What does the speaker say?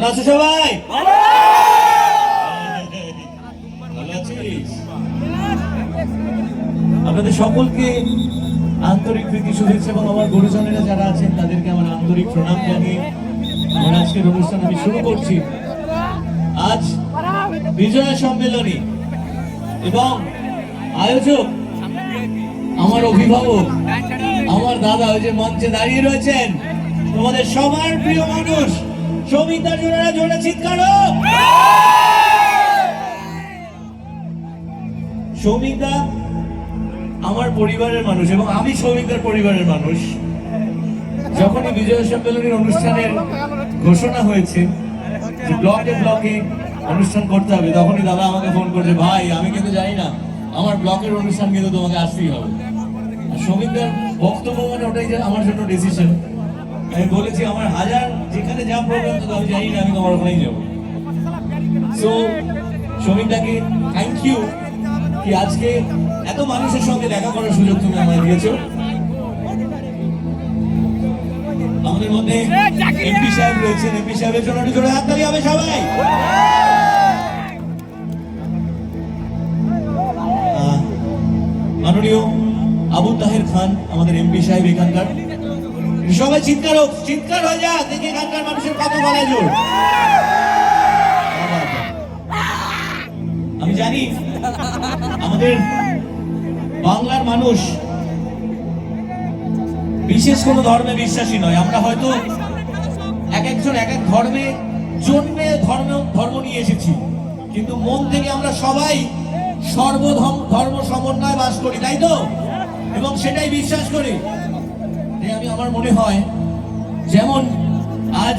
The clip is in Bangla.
কেমন আছো সবাই? ভালো আছিস? আপনাদের সকলকে আন্তরিক প্রীতি শুভেচ্ছা এবং আমার গুরুজনেরা যারা আছেন তাদেরকে আমার আন্তরিক প্রণাম জানিয়ে আমার আজকের অনুষ্ঠান আমি শুরু করছি। আজ বিজয়া সম্মেলনী এবং আয়োজক আমার অভিভাবক আমার দাদা ওই যে মঞ্চে দাঁড়িয়ে রয়েছেন, তোমাদের সবার প্রিয় মানুষ সৌমিকদা। জোরে জোরে চিৎকার হোক। সৌমিকদা আমার পরিবারের মানুষ এবং আমি সৌমিকদার পরিবারের মানুষ। যখনই বিজয় সম্মেলনের অনুষ্ঠানের ঘোষণা হয়েছে যে ব্লকে ব্লকে অনুষ্ঠান করতে হবে, তখনই দাদা আমাকে ফোন করছে, ভাই আমি কিন্তু জানি না, আমার ব্লকের অনুষ্ঠান কিন্তু তোমাকে আসতেই হবে। সৌমিকদার বক্তব্য মানে ওটাই যে আমার জন্য ডিসিশন। আমি বলেছি আমার হাজার যেখানে যা প্রোগ্রাম তো আমি জানি না, আমি তোমার ওখানেই যাবো। সো সৌমিকদাকে থ্যাংক ইউ কি আজকে এত মানুষের সঙ্গে দেখা করার সুযোগ তুমি আমায় দিয়েছো। আমাদের মধ্যে এমপি সাহেব রয়েছেন, এমপি সাহেবের জন্য একটু জোরে হাততালি হবে সবাই। মাননীয় আবু তাহের খান আমাদের এমপি সাহেব এখানকার, সবাই চিৎকার হোক, চিৎকার হয়ে যাক, দেখি এখানকার মানুষের কত বলা জোর। আমি জানি আমাদের বাংলার মানুষ বিশেষ কোন ধর্মে বিশ্বাসী নয়। আমরা হয়তো এক একজন এক এক ধর্মে জন্মে ধর্ম নিয়ে এসেছি, কিন্তু মন থেকে আমরা সবাই সর্বধর্ম সমন্বয় বাস করি, তাই তো? এবং সেটাই বিশ্বাস করি। আমি আমার মনে হয় যেমন আজ